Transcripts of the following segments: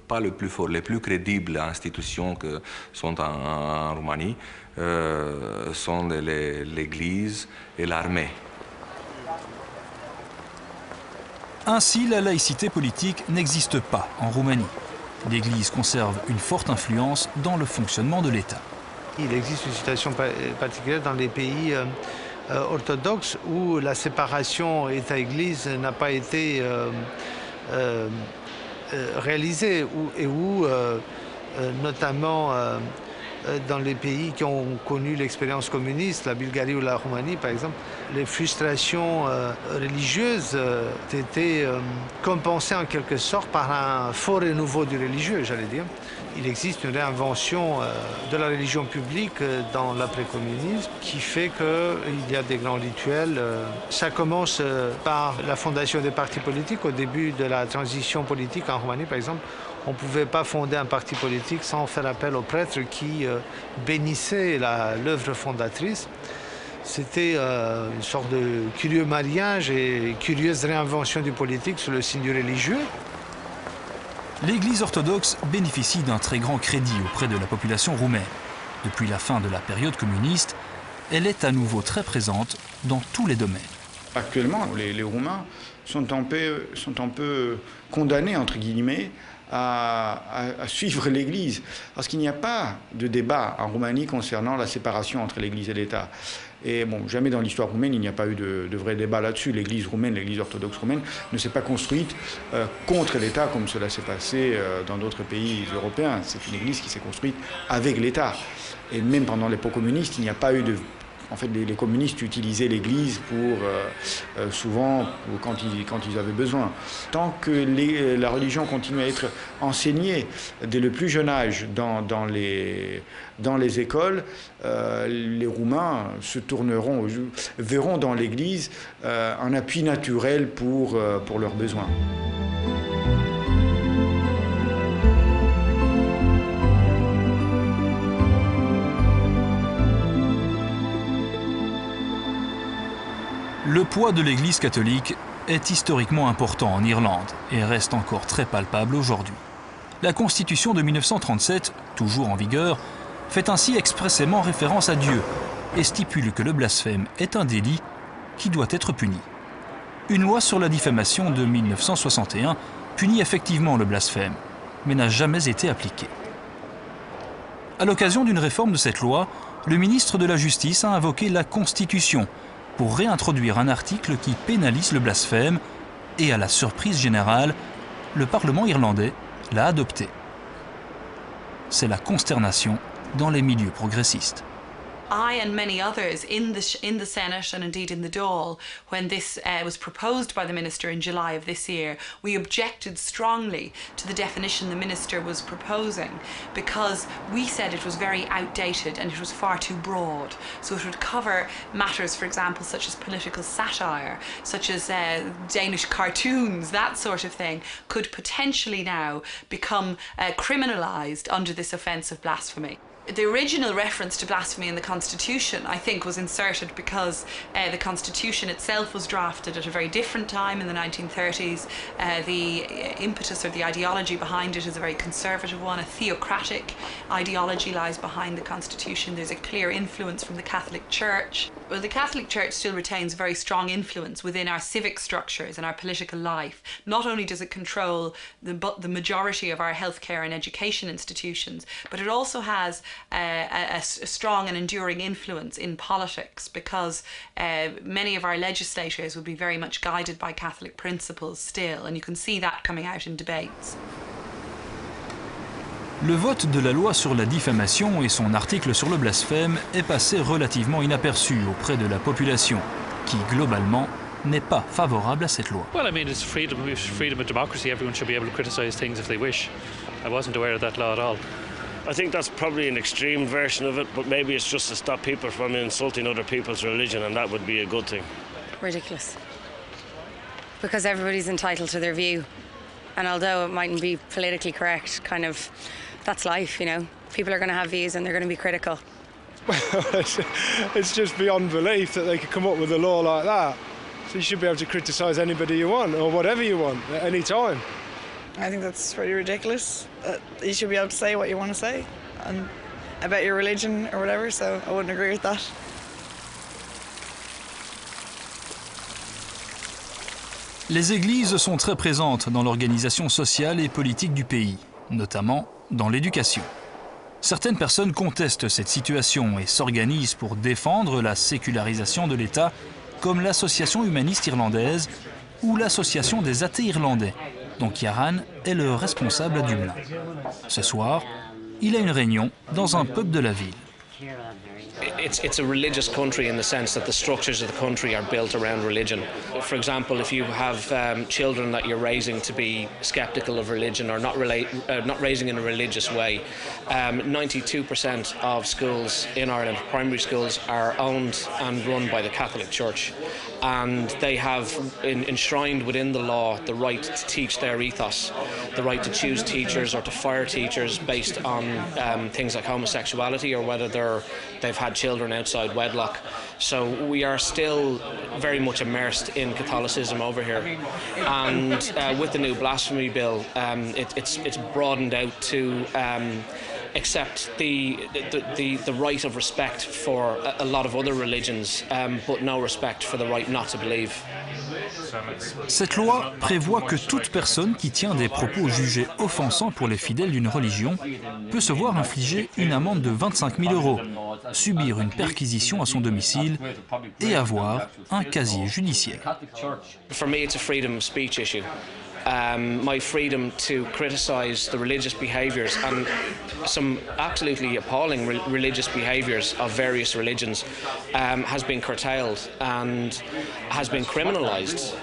pas le plus fort, les plus crédibles institutions que sont en Roumanie sont l'Église et l'armée. Ainsi, la laïcité politique n'existe pas en Roumanie. L'Église conserve une forte influence dans le fonctionnement de l'État. Il existe une situation particulière dans les pays orthodoxes où la séparation État-Église n'a pas été réalisée et où, notamment dans les pays qui ont connu l'expérience communiste, la Bulgarie ou la Roumanie par exemple, les frustrations religieuses étaient compensées en quelque sorte par un fort renouveau du religieux, j'allais dire. Il existe une réinvention de la religion publique dans l'après-communisme qui fait qu'il y a des grands rituels. Ça commence par la fondation des partis politiques. Au début de la transition politique en Roumanie, par exemple, on ne pouvait pas fonder un parti politique sans faire appel aux prêtres qui bénissaient l'œuvre fondatrice. C'était une sorte de curieux mariage et curieuse réinvention du politique sous le signe du religieux. L'Église orthodoxe bénéficie d'un très grand crédit auprès de la population roumaine. Depuis la fin de la période communiste, elle est à nouveau très présente dans tous les domaines. Actuellement, les Roumains sont un peu condamnés, entre guillemets, à suivre l'Église. Parce qu'il n'y a pas de débat en Roumanie concernant la séparation entre l'Église et l'État. Et bon, jamais dans l'histoire roumaine, il n'y a pas eu de vrai débat là-dessus. L'Église roumaine, l'Église orthodoxe roumaine, ne s'est pas construite contre l'État comme cela s'est passé dans d'autres pays européens. C'est une Église qui s'est construite avec l'État. Et même pendant l'époque communiste, il n'y a pas eu de... En fait, les communistes utilisaient l'Église souvent quand ils avaient besoin. Tant que la religion continue à être enseignée dès le plus jeune âge dans les écoles, les Roumains verront dans l'Église un appui naturel pour leurs besoins. Le poids de l'Église catholique est historiquement important en Irlande et reste encore très palpable aujourd'hui. La Constitution de 1937, toujours en vigueur, fait ainsi expressément référence à Dieu et stipule que le blasphème est un délit qui doit être puni. Une loi sur la diffamation de 1961 punit effectivement le blasphème, mais n'a jamais été appliquée. À l'occasion d'une réforme de cette loi, le ministre de la Justice a invoqué la Constitution pour réintroduire un article qui pénalise le blasphème et, à la surprise générale, le Parlement irlandais l'a adopté. C'est la consternation dans les milieux progressistes. I and many others in the Senate and indeed in the Dáil, when this was proposed by the Minister in July of this year, we objected strongly to the definition the Minister was proposing because we said it was very outdated and it was far too broad. So it would cover matters, for example, such as political satire, such as Danish cartoons, that sort of thing, could potentially now become criminalised under this offence of blasphemy. The original reference to blasphemy in the Constitution, I think, was inserted because the Constitution itself was drafted at a very different time in the 1930s. The impetus or the ideology behind it is a very conservative one. A theocratic ideology lies behind the Constitution. There's a clear influence from the Catholic Church. Well, the Catholic Church still retains very strong influence within our civic structures and our political life. Not only does it control the majority of our healthcare and education institutions, but it also has a strong and enduring influence in politics because many of our legislators will be very much guided by Catholic principles still, and you can see that coming out in debates. Le vote de la loi sur la diffamation et son article sur le blasphème est passé relativement inaperçu auprès de la population, qui globalement n'est pas favorable à cette loi. Well, I mean, it's freedom of democracy. Everyone should be able to criticise things if they wish. I wasn't aware of that law at all. I think that's probably an extreme version of it, but maybe it's just to stop people from insulting other people's religion, and that would be a good thing. Ridiculous. Because everybody's entitled to their view. And although it mightn't be politically correct, that's life, you know. People are going to have views and they're going to be critical. Well, it's just beyond belief that they could come up with a law like that. So you should be able to criticise anybody you want or whatever you want at any time. I think that's pretty ridiculous. You should be able to say what you want to say and about your religion or whatever, so I wouldn't agree with that. Les églises sont très présentes dans l'organisation sociale et politique du pays, notamment dans l'éducation. Certaines personnes contestent cette situation et s'organisent pour défendre la sécularisation de l'État, comme l'association humaniste irlandaise ou l'association des athées irlandais, dont Kieran est le responsable à Dublin. Ce soir, il a une réunion dans un pub de la ville. It's a religious country in the sense that the structures of the country are built around religion. For example, if you have children that you're raising to be skeptical of religion or not raising in a religious way, 92% of schools in Ireland, primary schools, are owned and run by the Catholic Church. And they have enshrined within the law the right to teach their ethos, the right to choose teachers or to fire teachers based on things like homosexuality or whether they've had children outside wedlock. So we are still very much immersed in Catholicism over here. And with the new blasphemy bill, it's broadened out to accept the right of respect for a lot of other religions, but no respect for the right not to believe. Cette loi prévoit que toute personne qui tient des propos jugés offensants pour les fidèles d'une religion peut se voir infliger une amende de 25 000 €, subir une perquisition à son domicile et avoir un casier judiciaire. For me, it's a freedom of speech issue. My freedom to criticise the religious behaviours and some absolutely appalling religious behaviours of various religions has been curtailed and has been criminalised.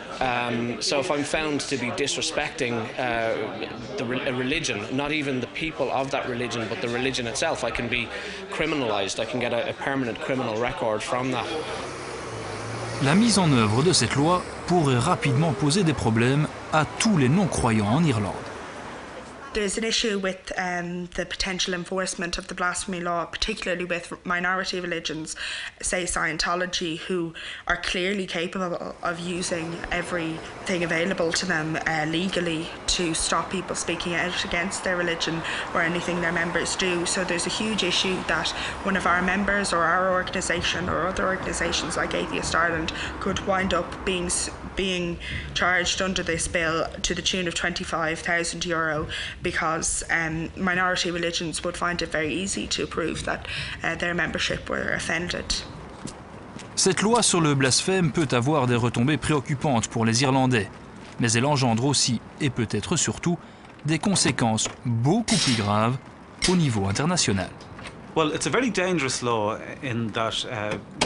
So if I'm found to be disrespecting a religion, not even the people of that religion, but the religion itself, I can be criminalised. I can get a permanent criminal record from that. La mise en œuvre de cette loi pourrait rapidement poser des problèmes à tous les non-croyants en Irlande. There's an issue with the potential enforcement of the blasphemy law, particularly with minority religions, say Scientology, who are clearly capable of using everything available to them legally to stop people speaking out against their religion or anything their members do. So there's a huge issue that one of our members or our organisation or other organisations like Atheist Ireland could wind up being charged under this bill to the tune of €25,000 because minority religions would find it very easy to prove that their membership were offended. Cette loi sur le blasphème peut avoir des retombées préoccupantes pour les Irlandais, mais elle engendre aussi, et peut-être surtout, des conséquences beaucoup plus graves au niveau international. Well, it's a very dangerous law in that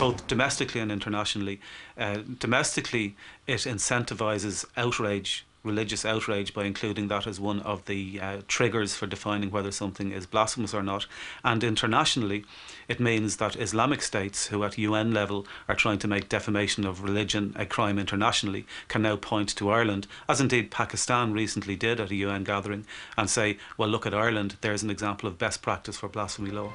both domestically and internationally. Domestically, it incentivises outrage, religious outrage, by including that as one of the triggers for defining whether something is blasphemous or not. And internationally, it means that Islamic states who at UN level are trying to make defamation of religion a crime internationally can now point to Ireland, as indeed Pakistan recently did at a UN gathering, and say, well, look at Ireland, there's an example of best practice for blasphemy law.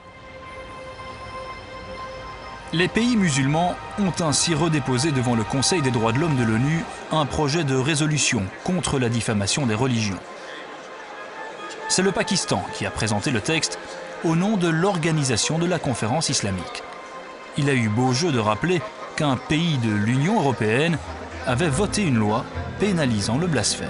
Les pays musulmans ont ainsi redéposé devant le Conseil des droits de l'homme de l'ONU un projet de résolution contre la diffamation des religions. C'est le Pakistan qui a présenté le texte au nom de l'Organisation de la Conférence islamique. Il a eu beau jeu de rappeler qu'un pays de l'Union européenne avait voté une loi pénalisant le blasphème.